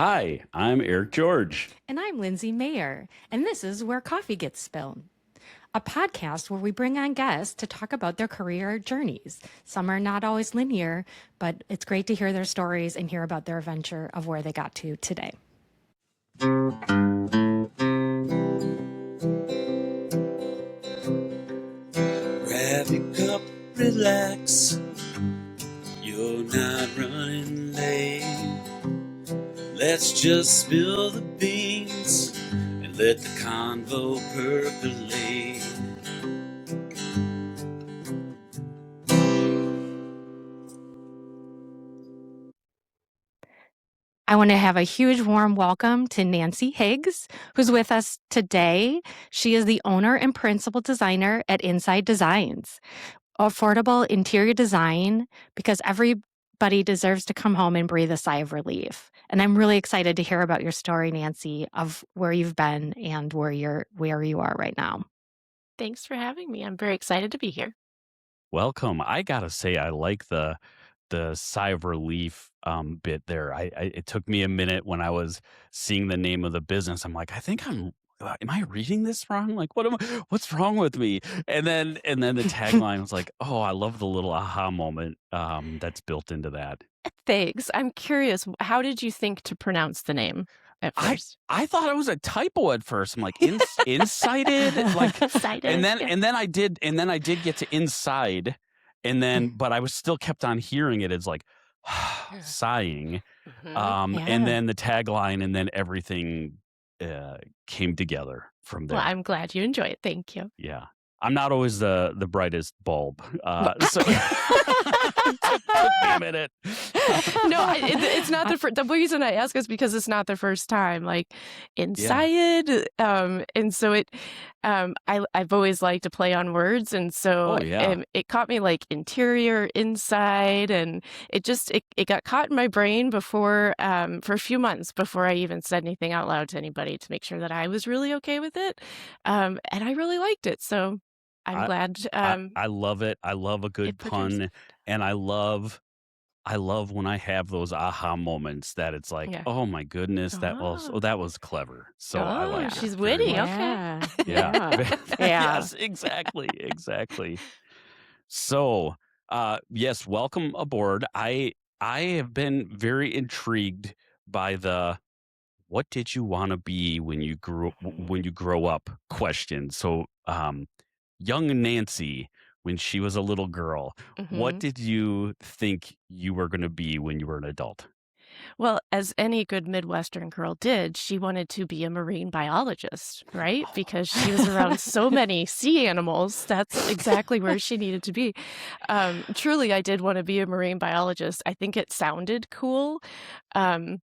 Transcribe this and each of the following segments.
Hi, I'm Eric George. And I'm Lindsay Mayer, and this is Where Coffee Gets Spilled, a podcast where we bring on guests to talk about their career journeys. Some are not always linear, but it's great to hear their stories and hear about their adventure of where they got to today. Grab your cup, relax. You're not running late. Let's just spill the beans and let the convo percolate. I want to have a huge warm welcome to Nancy Higgs, who's with us today. She is the owner and principal designer at Inside Designs, affordable interior design, because everybody deserves to come home and breathe a sigh of relief. And I'm really excited to hear about your story, Nancy, of where you've been and where you are right now. Thanks for having me. I'm very excited to be here. Welcome. I gotta say, I like the sigh of relief bit there. It took me a minute when I was seeing the name of the business. I'm like, I think am I reading this wrong? Like, what's wrong with me? And then the tagline was like, oh, I love the little aha moment that's built into that. Thanks. I'm curious, how did you think to pronounce the name at I first? I thought it was a typo at first. I'm like, incited, like, Excited. and then Yeah. I did get to inside, but I was still kept on hearing it as like sighing, Mhm. and Yeah. then the tagline, and then everything came together from Well, there. I'm glad you enjoy it. Thank you. Yeah, I'm not always the brightest bulb, so it took me a minute. No, it's not the reason I ask is because it's not the first time. Like Yeah. inside, and so I've always liked to play on words, and so Oh yeah. it caught me like interior, inside, and it got caught in my brain before for a few months before I even said anything out loud to anybody to make sure that I was really okay with it, and I really liked it. So I'm I glad I love it. I love a good it produced. pun, and I love when I have those aha moments that it's like, Yeah. "Oh my goodness, Oh. that was clever." So I Oh, like it she's very witty. much. Okay. Yeah. Yeah. Yeah. Yeah. Yes, exactly, exactly. So, yes, welcome aboard. I have been very intrigued by the "What did you wanna be when you grow up?" question. So, young Nancy, when she was a little girl, what Mhm. did you think you were gonna be when you were an adult? Well, as any good Midwestern girl did, she wanted to be a marine biologist, right? Because she was around so many sea animals. That's exactly where she needed to be. Truly, I did want to be a marine biologist. I think it sounded cool. Um,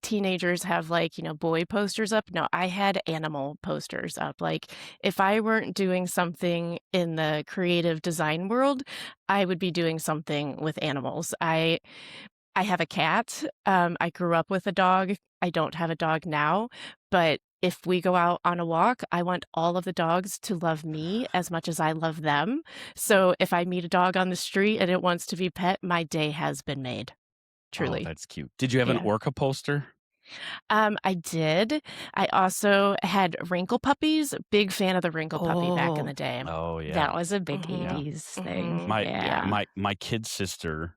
teenagers have like, boy posters up. No, I had animal posters up. Like, if I weren't doing something in the creative design world, I would be doing something with animals. I have a cat. I grew up with a dog. I don't have a dog now, but if we go out on a walk, I want all of the dogs to love me as much as I love them. So if I meet a dog on the street and it wants to be pet, my day has been made. Oh, Truly. that's cute. Did you have an Yeah. orca poster? I did. I also had wrinkle puppies. Big fan of the wrinkle puppy back in Oh, the day. Oh, yeah. that was a big Mhm. Yeah. 80s thing. Mhm. My Yeah. Yeah. my kid's sister,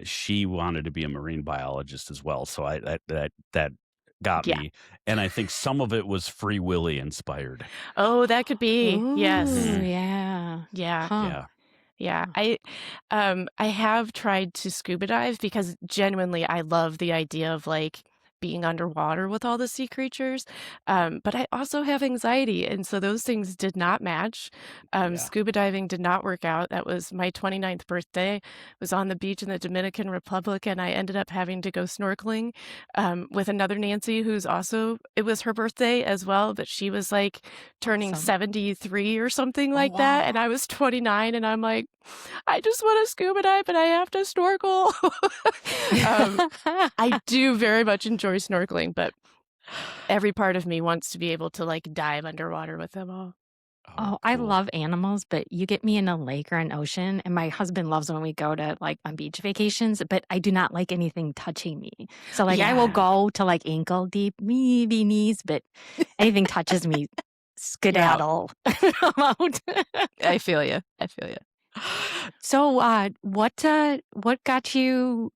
she wanted to be a marine biologist as well, so I that got Yeah. me, and I think some of it was Free Willy inspired. Oh, that could be. Yes. Ooh, Mhm. yeah. Yeah. Huh. Yeah. Yeah, Huh. I have tried to scuba dive because genuinely I love the idea of like being underwater with all the sea creatures. But I also have anxiety, and so those things did not match. Yeah. Scuba diving did not work out. That was my 29th birthday. Was on the beach in the Dominican Republic, and I ended up having to go snorkeling with another Nancy, who's also it was her birthday as well, but she was like turning Awesome. 73 or something Oh, like that, and wow. I was 29, and I'm like, I just want to scuba dive, but I have to snorkel. um, I do very much enjoy snorkeling, but every part of me wants to be able to like dive underwater with them all. Oh, Oh, I cool. love animals, but you get me in a lake or an ocean, and my husband loves when we go to, like, on beach vacations, but I do not like anything touching me. So, like, I will Yeah. go to, like, ankle deep, maybe knees, but anything touches me, Yeah. skedaddle. I'm out. I feel you. I feel you. So, what got you,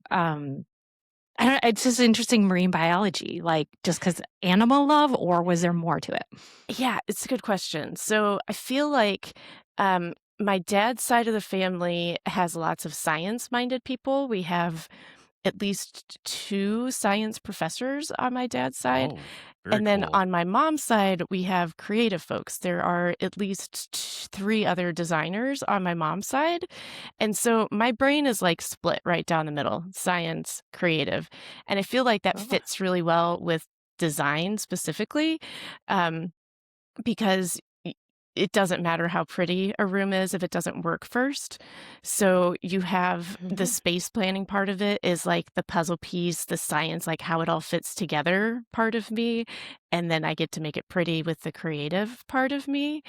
I don't it's just interesting marine biology, like, just because animal love, or was there more to it? Yeah, it's a good question. So I feel like um, my dad's side of the family has lots of science-minded people. We have at least two science professors on my dad's side. Oh, very And then cool. on my mom's side, we have creative folks. There are at least three other designers on my mom's side. And so my brain is like split right down the middle, science, creative. And I feel like that Oh. fits really well with design specifically. Um, because it doesn't matter how pretty a room is if it doesn't work first. So you have the Mhm. space planning part of it is like the puzzle piece, the science, like how it all fits together part of me. And then I get to make it pretty with the creative part of me.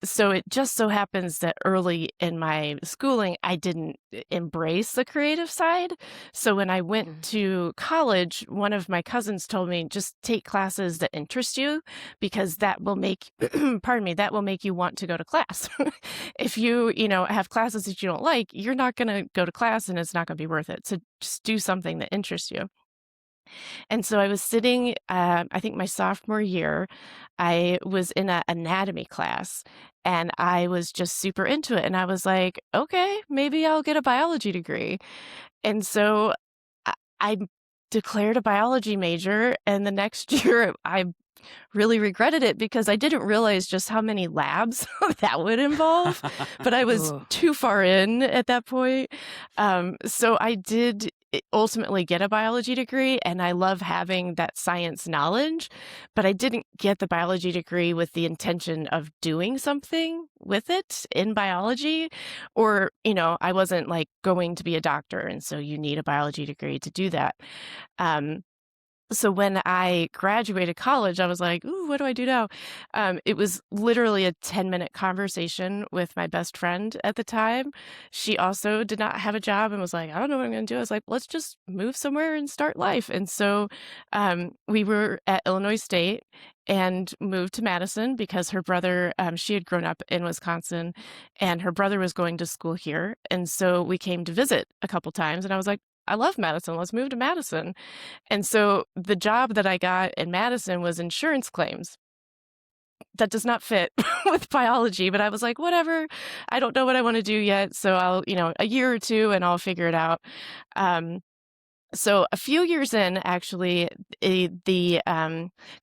So it just so happens that early in my schooling, I didn't embrace the creative side. So when I went Mhm. to college, one of my cousins told me just take classes that interest you because that will make, pardon me, that will make you want to go to class. If you have classes that you don't like, you're not going to go to class and it's not going to be worth it. So just do something that interests you. And so I was sitting, I think my sophomore year, I was in an anatomy class and I was just super into it. And I was like, okay, maybe I'll get a biology degree. And so I declared a biology major. And the next year, I really regretted it because I didn't realize just how many labs that would involve, but I was Ooh. too far in at that point. So I did ultimately get a biology degree, and I love having that science knowledge, but I didn't get the biology degree with the intention of doing something with it in biology, or, I wasn't like going to be a doctor, and so you need a biology degree to do that. Um, so when I graduated college, I was like, "Ooh, what do I do now?" It was literally a 10-minute conversation with my best friend at the time. She also did not have a job and was like, "I don't know what I'm gonna do." I was like, "Let's just move somewhere and start life." And so, we were at Illinois State and moved to Madison because her brother, she had grown up in Wisconsin, and her brother was going to school here, and so we came to visit a couple times, and I was like, "I love Madison. Let's move to Madison." And so the job that I got in Madison was insurance claims. That does not fit with biology, but I was like, whatever. I don't know what I want to do yet. So I'll a year or two and I'll figure it out. Um, so a few years in, actually, the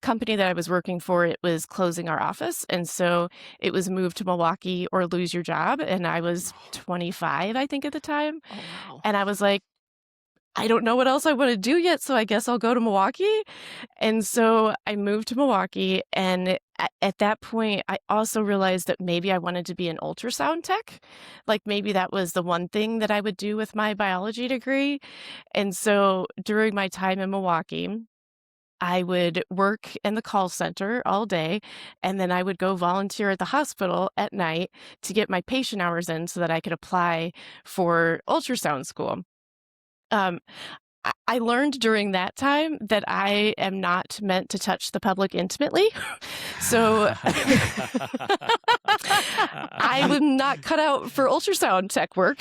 company that I was working for, it was closing our office. And so it was moved to Milwaukee or lose your job. And I was 25, I think, at the time. Oh, wow. And I was like, I don't know what else I want to do yet, so I guess I'll go to Milwaukee. And so I moved to Milwaukee, and at that point, I also realized that maybe I wanted to be an ultrasound tech. Like maybe that was the one thing that I would do with my biology degree. And so during my time in Milwaukee, I would work in the call center all day, and then I would go volunteer at the hospital at night to get my patient hours in so that I could apply for ultrasound school. Um, I learned during that time that I am not meant to touch the public intimately. So I am not cut out for ultrasound tech work.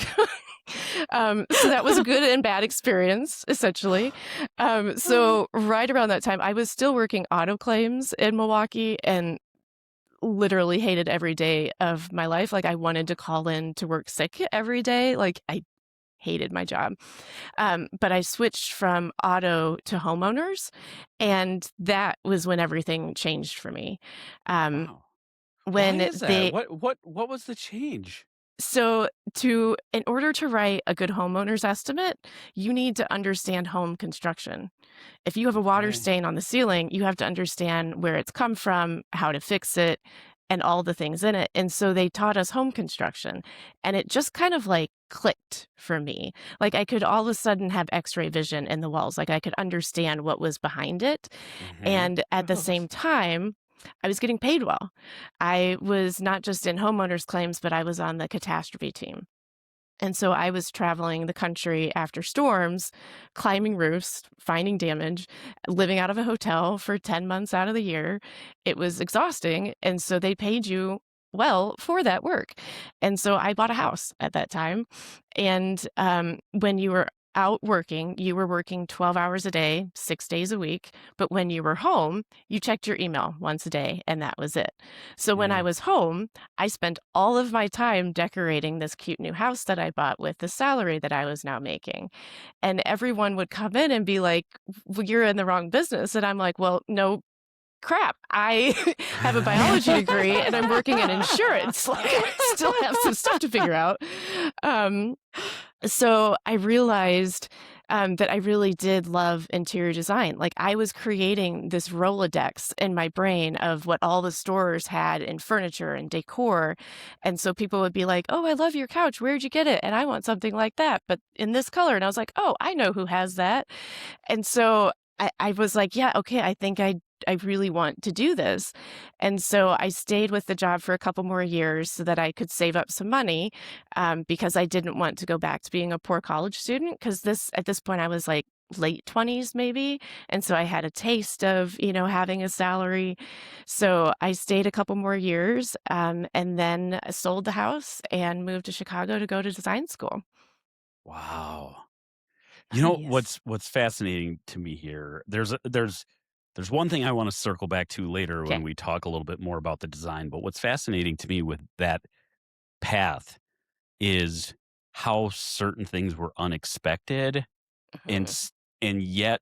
So that was a good and bad experience, essentially. So right around that time, I was still working auto claims in Milwaukee and literally hated every day of my life. Like I wanted to call in to work sick every day. Like I hated my job. But I switched from auto to homeowners, and that was when everything changed for me. Um, Wow. Why when is that? they What was the change? so to in order to write a good homeowner's estimate, you need to understand home construction. If you have a water Okay. stain on the ceiling, you have to understand where it's come from, how to fix it, and all the things in it. And so they taught us home construction, and it just kind of like clicked for me. Like I could all of a sudden have x-ray vision in the walls, like I could understand what was behind it. Mhm. And at the Oh, same time, I was getting paid well. I was not just in homeowners claims, but I was on the catastrophe team. And so I was traveling the country after storms, climbing roofs, finding damage, living out of a hotel for 10 months out of the year. It was exhausting. And so they paid you well for that work. And so I bought a house at that time. And when you were out working, you were working 12 hours a day, 6 days a week. But when you were home, you checked your email once a day, and that was it. So when I Yeah. was home, I spent all of my time decorating this cute new house that I bought with the salary that I was now making. And everyone would come in and be like, "Well, you're in the wrong business." And I'm like, "Well, no, crap. I have a biology degree and I'm working in insurance. Like, I still have some stuff to figure out." Um, so I realized that I really did love interior design. Like, I was creating this Rolodex in my brain of what all the stores had in furniture and decor. And so people would be like, "Oh, I love your couch. Where'd you get it? And I want something like that, but in this color." And I was like, "Oh, I know who has that." And so I was like, "Yeah, okay, I really want to do this." And so I stayed with the job for a couple more years so that I could save up some money, because I didn't want to go back to being a poor college student. Because at this point, I was like late 20s maybe. And so I had a taste of, having a salary. So I stayed a couple more years, and then sold the house and moved to Chicago to go to design school. Wow. Nice. What's fascinating to me here, there's one thing I wanna circle back to later when Okay. we talk a little bit more about the design, but what's fascinating to me with that path is how certain things were unexpected and Mhm. and yet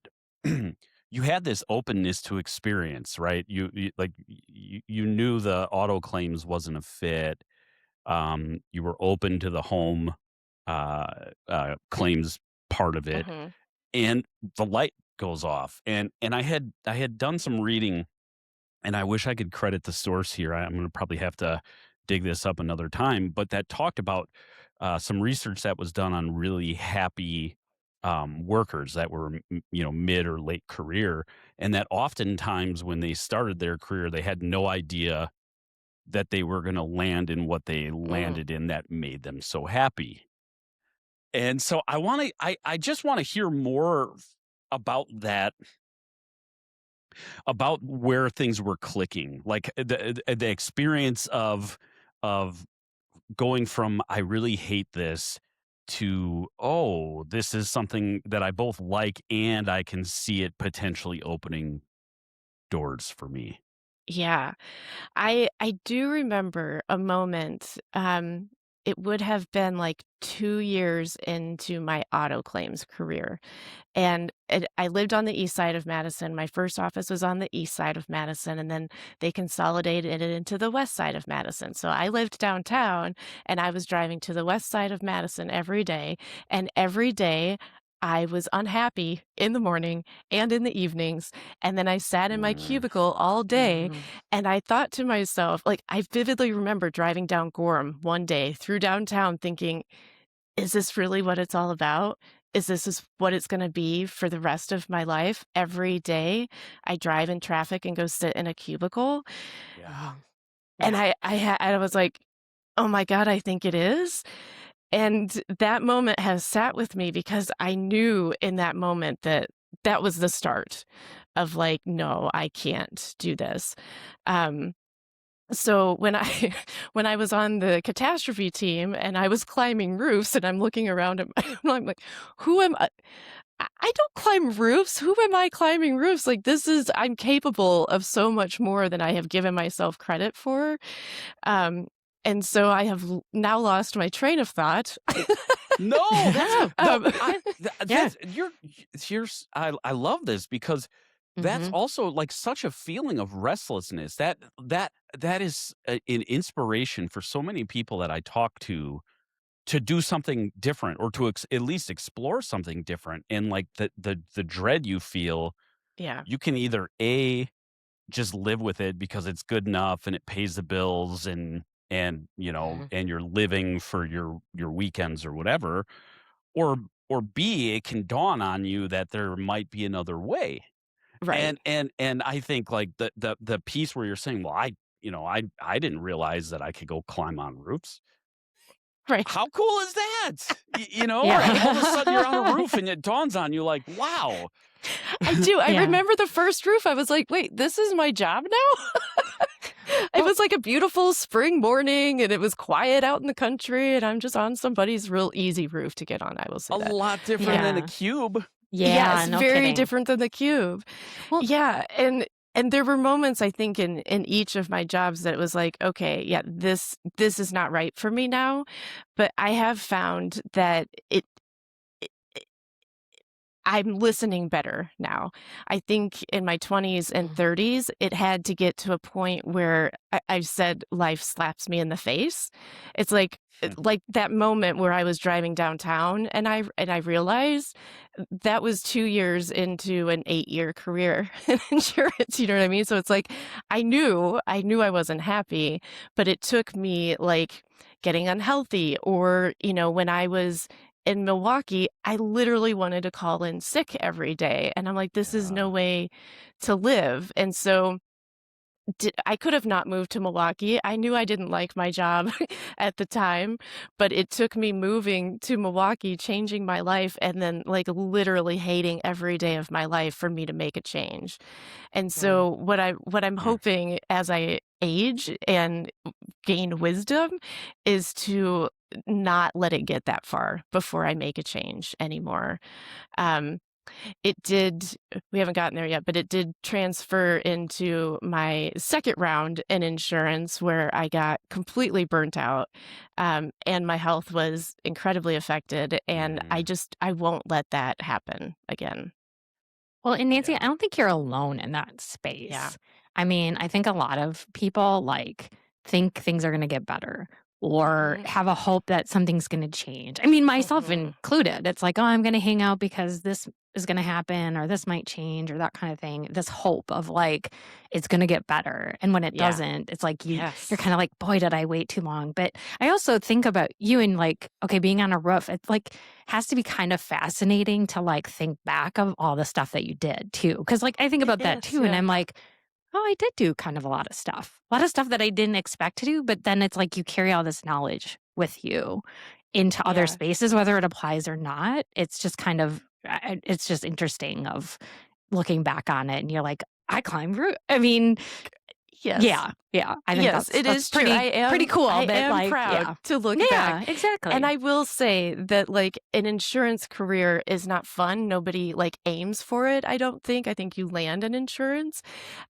you had this openness to experience, right? You knew the auto claims wasn't a fit. You were open to the home claims part of it, Mhm. and the light goes off. And I had done some reading, and I wish I could credit the source here. I'm going to probably have to dig this up another time, but that talked about some research that was done on really happy workers that were mid or late career, and that oftentimes when they started their career, they had no idea that they were going to land in what they Mm. landed in that made them so happy. And so I just want to hear more about that, about where things were clicking, like the experience of going from "I really hate this" to "Oh, this is something that I both like and I can see it potentially opening doors for me." Yeah. I do remember a moment, it would have been, like, 2 years into my auto claims career. And I lived on the east side of Madison. My first office was on the east side of Madison, and then they consolidated it into the west side of Madison. So I lived downtown, and I was driving to the west side of Madison every day. And every day, I was unhappy in the morning and in the evenings. And then I sat in my Mm, cubicle all day, Mhm. and I thought to myself, like, I vividly remember driving down Gorham one day through downtown thinking, is this really what it's all about? Is what it's gonna be for the rest of my life? Every day, I drive in traffic and go sit in a cubicle, yeah. Mhm. and Yeah. I was like, "Oh my god, I think it is." And that moment has sat with me because I knew in that moment that that was the start of, like, "No, I can't do this." Um So when I when I was on the catastrophe team and I was climbing roofs and I'm looking around at I'm like, "Who am I? I don't climb roofs. Who am I climbing roofs? Like, I'm capable of so much more than I have given myself credit for." Um, and so I have now lost my train of thought. No, that's no, um, Yeah. that's here's I love this because that's Mhm. also like such a feeling of restlessness. That is an inspiration for so many people that I talk to do something different or to at least explore something different. And like the dread you feel, yeah. you can either a just live with it because it's good enough and it pays the bills and Mhm. and you're living for your weekends or whatever, or or b, it can dawn on you that there might be another way. Right. And I think, like, the piece where you're saying, "Well, I didn't realize that I could go climb on roofs." Right. How cool is that? And all of a sudden you're on a Yeah. roof and it dawns on you like, "Wow." I do. I Yeah. remember the first roof. I was like, "Wait, this is my job now?" It Well, was like a beautiful spring morning, and it was quiet out in the country, and I'm just on somebody's real easy roof to get on, I will say A that. lot different than a yeah. cube. Yeah, Yes, no very kidding. different than the cube. Well, Yeah, and there were moments I think in each of my jobs that it was like, "Okay, yeah, this is not right for me now." But I have found that it I'm listening better now. I think in my 20s and mm, 30s, it had to get to a point where I said life slaps me in the face. It's like that moment where I was driving downtown and I realized that was 2 years into an 8-year career in insurance, you know what I mean? So it's like I knew I wasn't happy, but it took me, like, getting unhealthy or, when I was in Milwaukee, I literally wanted to call in sick every day, and I'm like, "This is no Yeah. way to live," and so I could have not moved to Milwaukee. I knew I didn't like my job at the time, but it took me moving to Milwaukee, changing my life, and then, like, literally hating every day of my life for me to make a change. And mm. so what I'm Mm. hoping as I age and gain wisdom is to not let it get that far before I make a change anymore. Um, it did we haven't gotten there yet, but it did transfer into my second round in insurance where I got completely burnt out, and my health was incredibly affected, and Mhm. I won't let that happen again. Well, and Nancy, I Yeah. don't think you're alone in that Yeah. space. I mean, I think a lot of people think things are going to get better or Mhm. have a hope that something's going to change. I mean, myself Mhm. included. It's like, oh, I'm going to hang out because this is going to happen or this might change or that kind of thing. This hope of like it's going to get better. And when it Yeah. doesn't, it's like you're Yes. kind of like, boy, did I wait too long. But I also think about you and like, okay, being on a roof. It's like has to be kind of fascinating to like think back of all the stuff that you did too. Cause like I think It about that is, too. And yeah. I'm like, oh, I did do kind of a lot of stuff that I didn't expect to do. But then it's like you carry all this knowledge with you into other Yeah. spaces, whether it applies or not. It's just kind of, it's just interesting of looking back on it and you're like, I climbed root. I mean, Yes. yeah, yeah. I think Yes, it that's is true. I pretty am cool. I But am like, proud yeah. to look back, Yeah, and exactly. I will say that, like, an insurance career is not fun. Nobody, like, aims for it, I don't think. I think you land in insurance,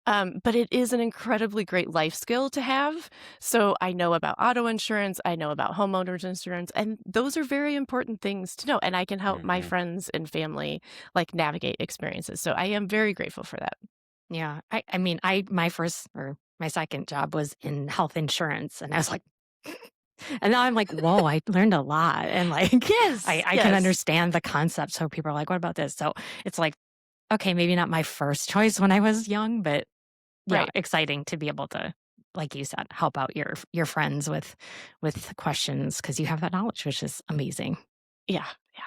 but it is an incredibly great life skill to have. So I know about auto insurance, I know about homeowners insurance, and those are very important things to know, and I can help my Mhm. friends and family, like, navigate experiences. So I am very grateful for that. Yeah. I mean, my first or my second job was in health insurance, and I was like and now I'm like, "Whoa, I learned a lot." And, like, Yes, I can yes. understand the concept, so people are like, "What about this?" So, it's like, okay, maybe not my first choice when I was young, but yeah, Right. exciting to be able to, like you said, help out your friends with questions because you have that knowledge, which is amazing. Yeah, yeah.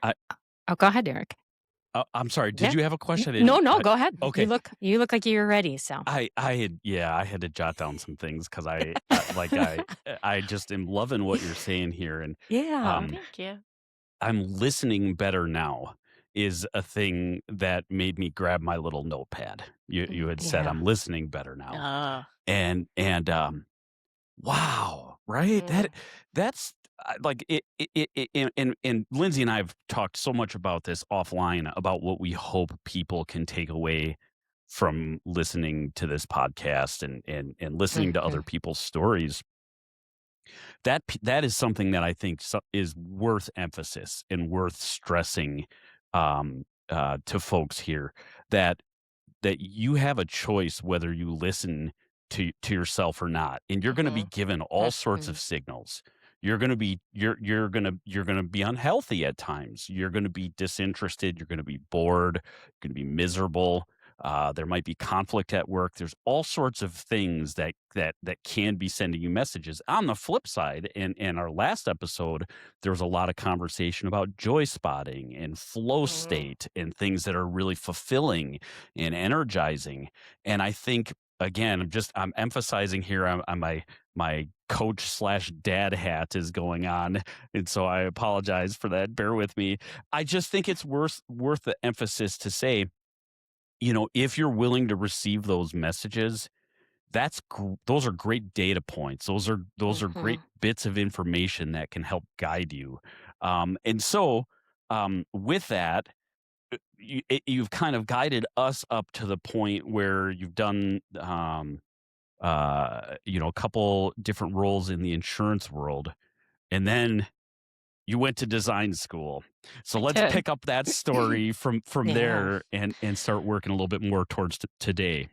I Oh, go ahead, Derek. I'm sorry, did Yeah. you have a question? I No, didn't no, go ahead. okay. You look like you're ready, so I had to jot down some things because I just am loving what you're saying here, and, Yeah. um, Thank you. I'm listening better now is a thing that made me grab my little notepad. You had said, "I'm Yeah. listening better now." Oh. And wow, right? Mm. That's like and Lindsay and I have talked so much about this offline about what we hope people can take away from listening to this podcast and listening to other Mhm. people's stories. That is something that I think is worth emphasis and worth stressing to folks here that you have a choice whether you listen to yourself or not, and you're going to be Mhm. given all sorts of Mhm. signals. You're going to be unhealthy at times. You're going to be disinterested. You're going to be bored. You're going to be miserable. There might be conflict at work. There's all sorts of things that can be sending you messages. On the flip side, in our last episode, there was a lot of conversation about joy spotting and flow Mm. state and things that are really fulfilling and energizing. And I think again, I'm emphasizing here on my coach slash dad hat is going on, and so I apologize for that. Bear with me. I just think it's worth the emphasis to say, if you're willing to receive those messages, those are great data points. Those are great Mhm. bits of information that can help guide you. And so, with that, you've kind of guided us up to the point where you've done, a couple different roles in the insurance world, and then you went to design school. So I let's did. pick up that story from Yeah. there and start working a little bit more towards today.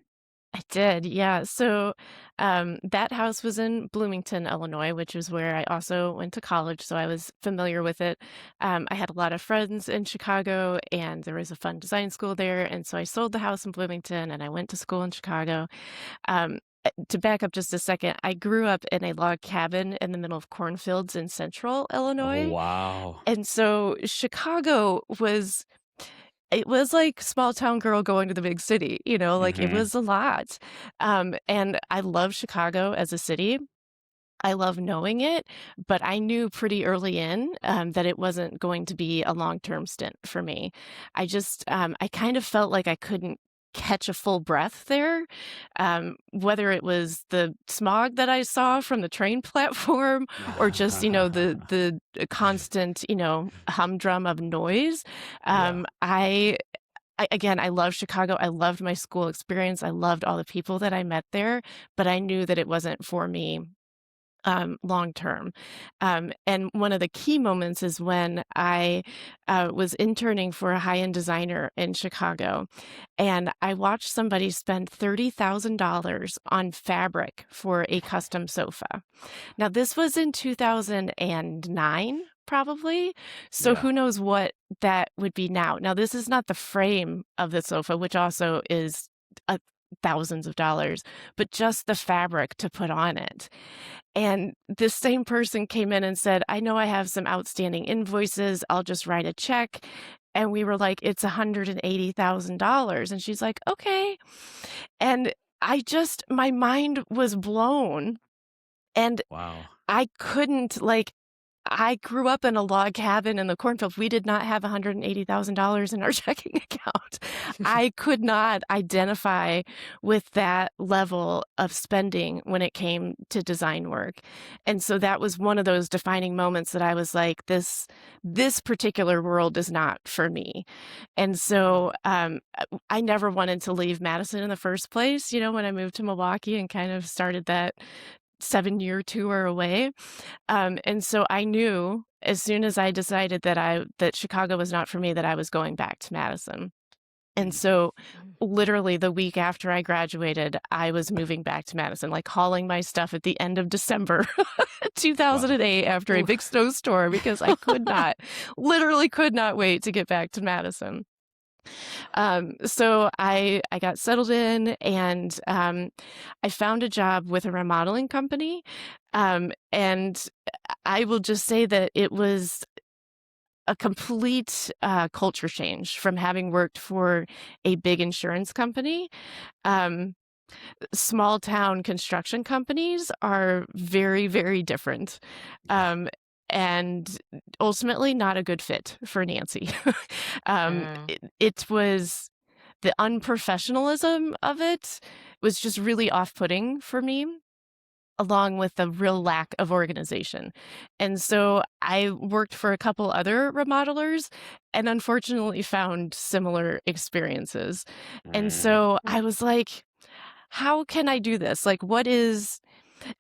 I did, yeah. So, that house was in Bloomington, Illinois, which is where I also went to college, so I was familiar with it. I had a lot of friends in Chicago, and there was a fun design school there, and so I sold the house in Bloomington, and I went to school in Chicago. To back up just a second, I grew up in a log cabin in the middle of cornfields in central Oh, Illinois, wow. and so Chicago was it was like small town girl going to the big city, like, it Mhm. was a lot. And I love Chicago as a city. I love knowing it, but I knew pretty early in, that it wasn't going to be a long-term stint for me. I kind of felt like I couldn't catch a full breath there, whether it was the smog that I saw from the train platform or just, the constant, humdrum of noise. Yeah. Again, I love Chicago. I loved my school experience. I loved all the people that I met there, but I knew that it wasn't for me long term. And one of the key moments is when I was interning for a high end designer in Chicago, and I watched somebody spend $30,000 on fabric for a custom sofa. Now, this was in 2009. Probably. So Yeah. who knows what that would be now. Now, this is not the frame of the sofa, which also is uh, thousands of dollars, but just the fabric to put on it. And this same person came in and said, "I know I have some outstanding invoices. I'll just write a check." And we were like, "It's $180,000." And she's like, "Okay." And my mind was blown. And Wow. I couldn't, like, I grew up in a log cabin in the cornfield. We did not have $180,000 in our checking account. I could not identify with that level of spending when it came to design work. And so that was one of those defining moments that I was like, this particular world is not for me. And so I never wanted to leave Madison in the first place, when I moved to Milwaukee and kind of started that 7-year tour away. And so I knew as soon as I decided that Chicago was not for me, that I was going back to Madison. And Mm. so literally the week after I graduated, I was moving back to Madison, like hauling my stuff at the end of December Wow. 2008 after a Oof. big snowstorm because I literally could not wait to get back to Madison. So I got settled in, and I found a job with a remodeling company. And I will just say that it was a complete culture change from having worked for a big insurance company. Um, Small town construction companies are very, very different. Yeah. Um, and ultimately not a good fit for Nancy. Mm. It was the unprofessionalism of it was just really off-putting for me, along with the real lack of organization. And so I worked for a couple other remodelers and unfortunately found similar experiences. And Mm. so I was like, how can I do this? Like,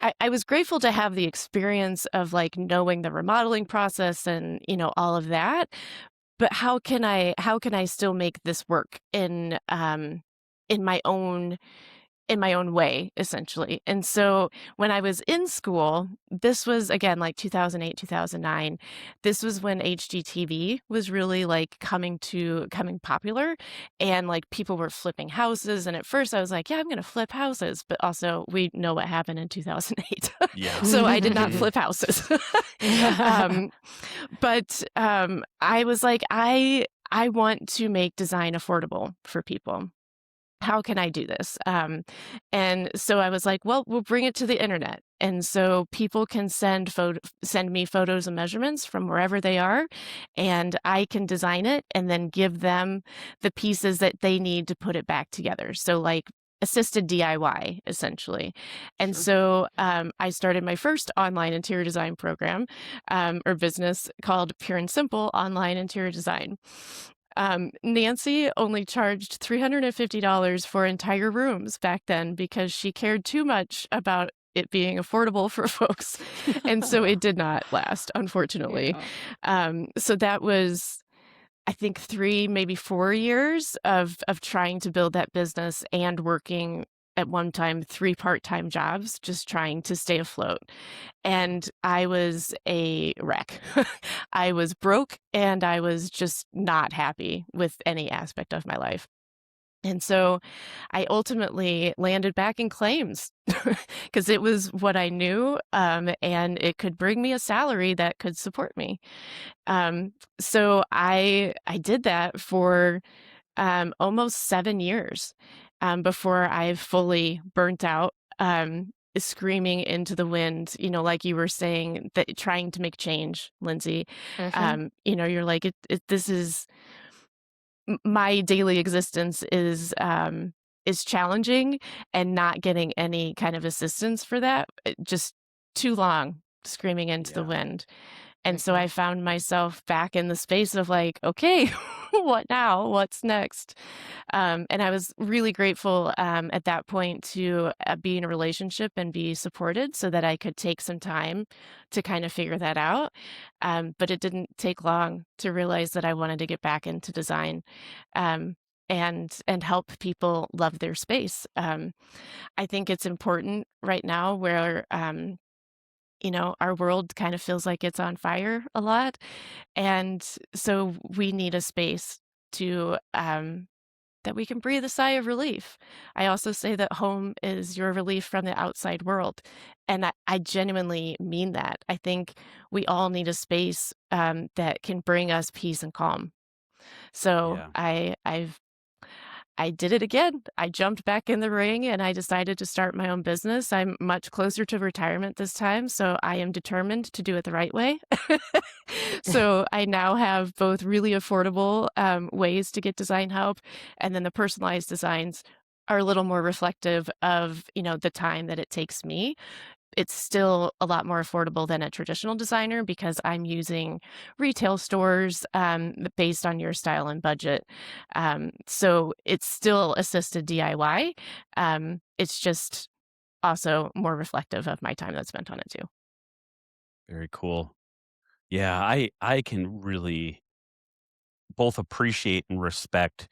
I was grateful to have the experience of like knowing the remodeling process and, all of that. But how can I still make this work in my own in my own way, essentially. And so when I was in school, this was again like 2008, 2009. This was when HGTV was really like coming popular, and like people were flipping houses. And at first I was like, yeah, I'm going to flip houses. But also we know what happened in 2008. Yeah. So I did not flip houses. um, but I was like, I want to make design affordable for people. How can I do this? And so I was like, well, we'll bring it to the internet. And so people can send me photos and measurements from wherever they are, and I can design it and then give them the pieces that they need to put it back together. So like assisted DIY, essentially. And Sure. so I started my first online interior design program or business called Pure and Simple Online Interior Design. Nancy only charged $350 for entire rooms back then because she cared too much about it being affordable for folks. And so it did not last, unfortunately. So that was, I think, 3, maybe 4 years of trying to build that business and working at one time 3 part-time jobs, just trying to stay afloat. And I was a wreck. I was broke, and I was just not happy with any aspect of my life. And so I ultimately landed back in claims because it was what I knew, and it could bring me a salary that could support me. So I did that for almost 7 years before I fully burnt out, screaming into the wind, like you were saying, that trying to make change, Lindsay. Mhm. You're like, this is my daily existence is challenging, and not getting any kind of assistance for that, just too long screaming into the Yeah. wind. And so Mhm. I found myself back in the space of like, okay, what now? What's next? And I was really grateful at that point to be in a relationship and be supported so that I could take some time to kind of figure that out. But it didn't take long to realize that I wanted to get back into design, um, and help people love their space. I think it's important right now where our world kind of feels like it's on fire a lot. And so we need a space to that we can breathe a sigh of relief. I also say that home is your relief from the outside world. And I genuinely mean that. I think we all need a space that can bring us peace and calm. So Yeah. I did it again. I jumped back in the ring, and I decided to start my own business. I'm much closer to retirement this time, so I am determined to do it the right way. So I now have both really affordable ways to get design help, and then the personalized designs are a little more reflective of, the time that it takes me. It's still a lot more affordable than a traditional designer because I'm using retail stores based on your style and budget. So it's still assisted DIY. It's just also more reflective of my time that's spent on it too. Very cool. Yeah, I can really both appreciate and respect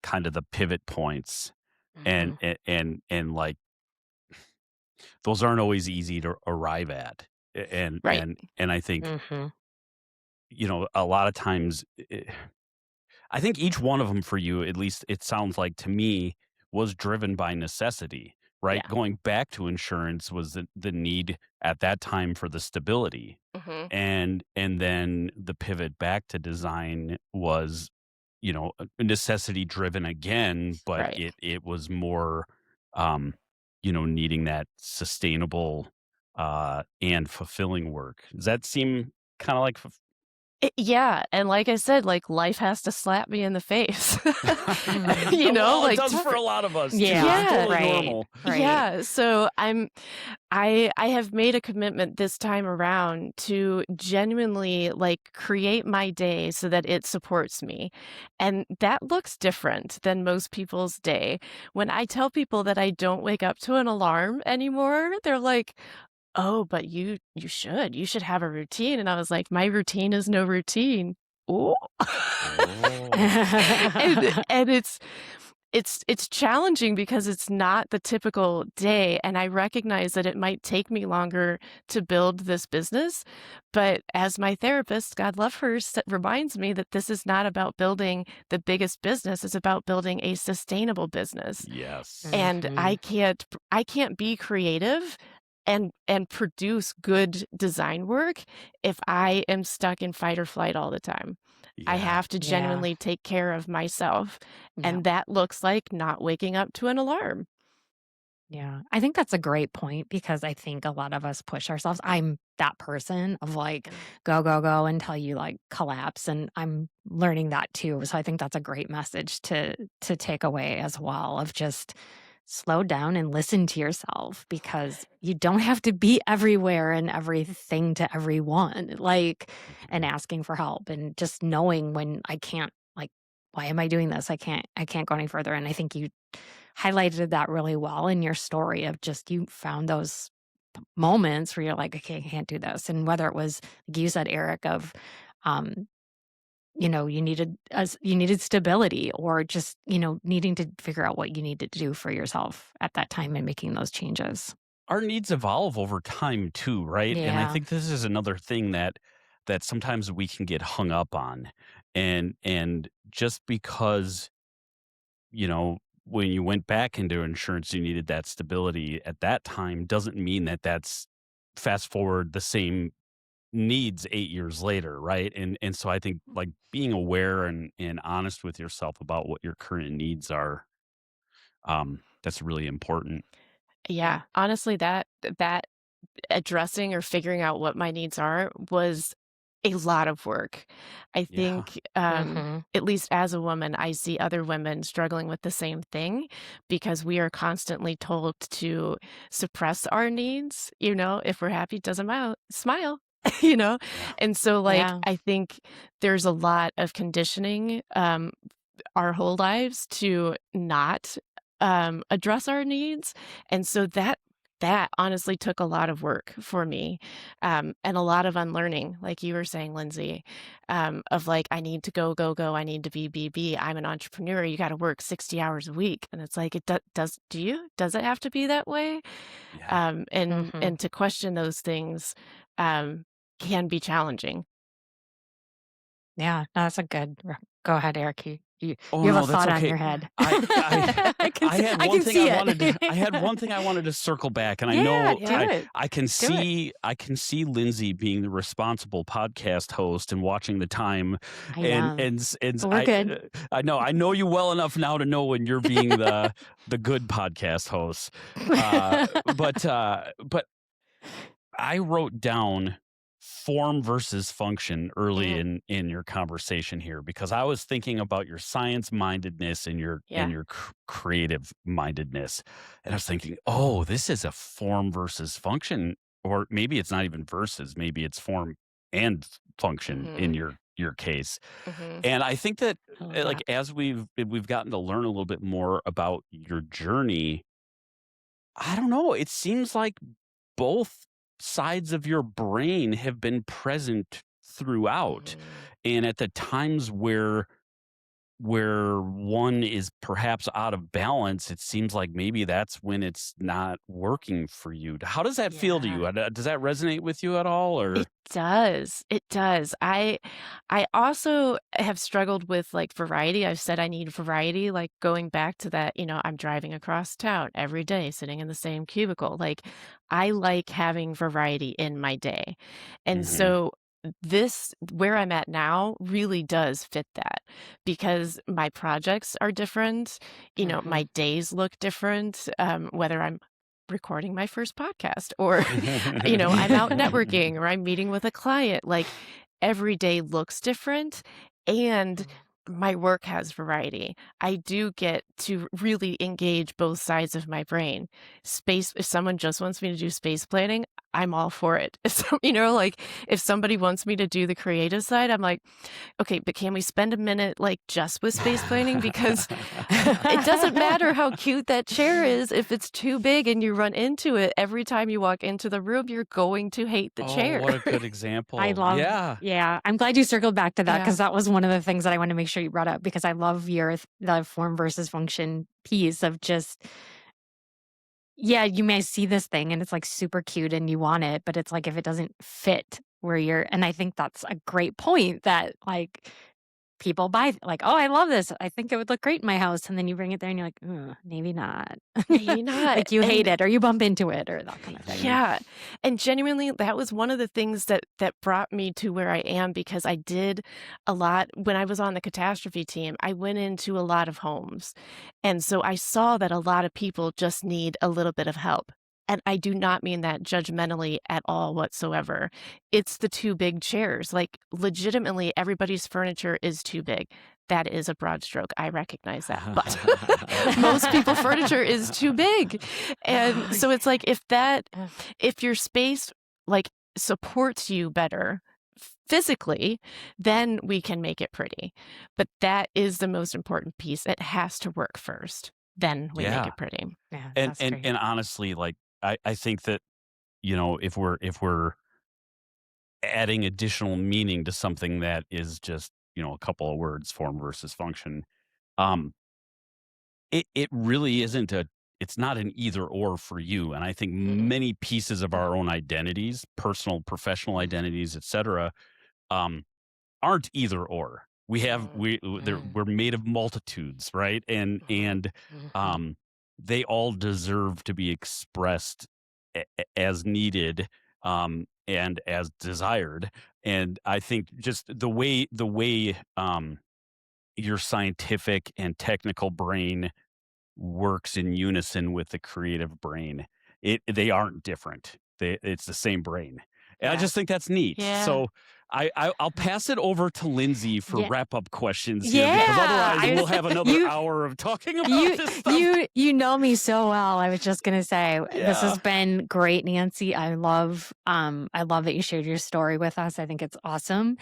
kind of the pivot points, and Mhm. like those aren't always easy to arrive at. Right. And I think, Mhm. a lot of times I think each one of them for you, at least it sounds like to me, was driven by necessity, right? Yeah. Going back to insurance was the need at that time for the stability. Hmm. And then the pivot back to design was, a necessity driven again, but Right. it was more, um, needing that sustainable and fulfilling work. Does that seem kind of like Yeah, and like I said, like, life has to slap me in the face. well, it Like, does for a lot of us too. It's Yeah, yeah. totally right, normal. right. Yeah, so I have made a commitment this time around to genuinely, like, create my day so that it supports me, and that looks different than most people's day. When I tell people that I don't wake up to an alarm anymore, they're like, "Oh, but you should have a routine," and I was like, "My routine is no routine." Ooh. Oh. And it's it's challenging because it's not the typical day, and I recognize that it might take me longer to build this business, but as my therapist, God love her, reminds me that this is not about building the biggest business, it's about building a sustainable business. Yes. And Mhm. I can't be creative and produce good design work if I am stuck in fight or flight all the time. I Yeah. have to Yeah. genuinely take care of myself, Yeah. and that looks like not waking up to an alarm. Yeah. I think that's a great point because I think a lot of us push ourselves. I'm that person of like Mm. go, go, go until you like collapse. And I'm learning that too. So I think that's a great message to take away as well of just slow down and listen to yourself because you don't have to be everywhere and everything to everyone. Like and Mhm. asking for help and just knowing when I can't like why am I doing this? I can't go any further. And I think you highlighted that really well in your story of just you found those moments where you're like, okay, I can't do this. And whether it was like you said, Eric, of um, you needed stability or just, needing to figure out what you needed to do for yourself at that time and making those changes. Our needs evolve over time too, right? And I Yeah. think this is another thing that sometimes we can get hung up on. And just because, you know, when you went back into insurance, you needed that stability at that time doesn't mean that that's fast forward the same needs 8 years later, right? And so I think, like, being aware and honest with yourself about what your current needs are, that's really important. Yeah. Yeah, honestly, that addressing or figuring out what my needs are was a lot of work. I Yeah. think, Hmm. at least as a woman, I see other women struggling with the same thing because we are constantly told to suppress our needs. If we're happy, doesn't matter, smile. you know? Yeah. And so, like, Yeah. I think there's a lot of conditioning, our whole lives to not address our needs. And so that honestly took a lot of work for me, and a lot of unlearning, like you were saying, Lindsay, of like, I need to go, go, go. I need to be. I'm an entrepreneur. You got to work 60 hours a week. And it's like, do you? Does it have to be that way? Yeah. Hmm. And to question those things um, can be challenging. Yeah. No, that's a good. Go ahead, Eric. You Oh, have a no, that's thought on okay. your head. I I had I one can thing I see wanted to it. I had one thing I wanted to circle back, and I Yeah. know Do Yeah. it. I can Do it. see Lindsay being the responsible podcast host and watching the time, I am. and We're good. I know you well enough now to know when you're being the good podcast host. But I wrote down form versus function early Mm, in your conversation here because I was thinking about your science mindedness and yeah. your creative mindedness, and I was thinking, oh, this is a form versus function, or maybe it's not even versus, maybe it's form and function in Hmm. your case. Hmm. And I think that I love like that. as we've gotten to learn a little bit more about your journey, I don't know. It seems like both sides of your brain have been present throughout. Hmm. And at the times where one is perhaps out of balance, it seems like maybe that's when it's not working for you. How does that feel to Yeah. you? Does that resonate with you at all? It Or does. It does. I also have struggled with like variety. I've said I need variety, like going back to that, I'm driving across town every day, sitting in the same cubicle. Like I like having variety in my day. And Mhm. so this where I'm at now really does fit that because my projects are different. Mhm. My days look different, whether I'm recording my first podcast or I'm out networking or I'm meeting with a client. Like every day looks different and Mhm. my work has variety. I do get to really engage both sides of my brain. Space, if someone just wants me to do space planning, I'm all for it. So, like if somebody wants me to do the creative side, I'm like, okay, but can we spend a minute like just with space planning? Because it doesn't matter how cute that chair is. If it's too big and you run into it every time you walk into the room, you're going to hate the Oh, chair. what a good I example. love Yeah. yeah, I'm glad you circled back to that Yeah. because that was one of the things that I wanted to make sure you brought up because I love the form versus function piece of just yeah, you may see this thing and it's like super cute and you want it, but it's like if it doesn't fit where you're and I think that's a great point that like people buy like, "Oh, I love this. I think it would look great in my house." And then you bring it there and you're like, "Ugh, maybe not." Maybe not. Like you hate And it or you bump into it or that kind of thing. yeah, and genuinely, that was one of the things that brought me to where I am because I did a lot when I was on the catastrophe team, I went into a lot of homes, and so I saw that a lot of people just need a little bit of help, and I do not mean that judgmentally at all whatsoever. It's the too big chairs, like, legitimately, everybody's furniture is too big. That is a broad stroke, I recognize that, but most people's furniture is too big, and so it's like if your space, like, supports you better physically, then we can make it pretty. But that is the most important piece. It has to work first, then we make Yeah. it pretty. Yeah, And that's and great. and honestly, like I think that, if we're adding additional meaning to something that is just, a couple of words, form versus function, um, it really isn't it's not an either or for you. And I think Mm-mm. many pieces of our own identities, personal, professional identities, etc., um, aren't either or. We have Mm, we mm, we're made of multitudes, right? And mhm, and mhm. um, they all deserve to be expressed as needed, and as desired. And I think just the way your scientific and technical brain works in unison with the creative brain. They aren't different. It's the same brain. And I Yeah. just think that's neat. Yeah. So I'll pass it over to Lindsay for Yeah. wrap up questions here because Yeah. otherwise I we'll was have another you hour of talking about You this stuff. you know me so well. I was just gonna say this has Yeah. been great, Nancy. I love that you shared your story with us. I think it's awesome.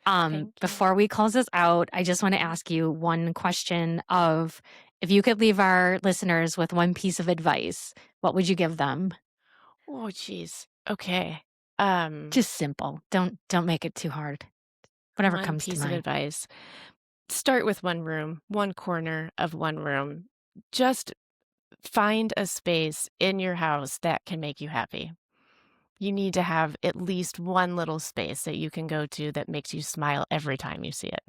Thank you. Before we close this out, I just want to ask you one question of if you could leave our listeners with one piece of advice, what would you give them? Oh, geez. Okay. Um, Just simple. Don't make it too hard. Whatever one comes to piece of mind. advice. Start with one room, one corner of one room. Just find a space in your house that can make you happy. You need to have at least one little space that you can go to that makes you smile every time you see it.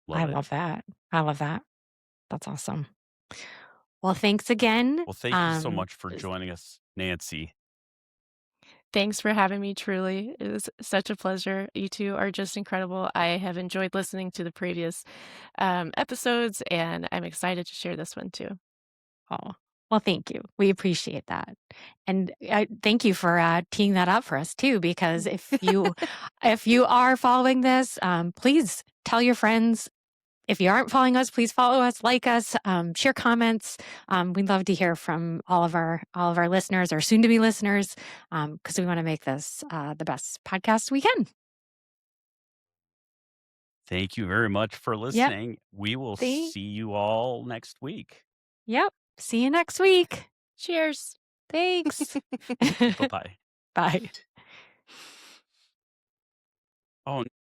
I Love it. love that. I love that. That's awesome. Well, thanks again. Well, thank you so much for joining us, Nancy. Thanks for having me, truly. It was such a pleasure. You two are just incredible. I have enjoyed listening to the previous episodes, and I'm excited to share this one too. Oh, well, thank you. We appreciate that. And thank you for teeing that up for us too, because if you are following this, please tell your friends. If you aren't following us, please follow us, like us, share comments. We'd love to hear from all of our listeners or soon to be listeners, because we want to make this the best podcast we can. Thank you very much for Yep. listening. We will See. see you all next week. Yep. See you next week. Cheers. Thanks. Bye bye. Bye. Oh,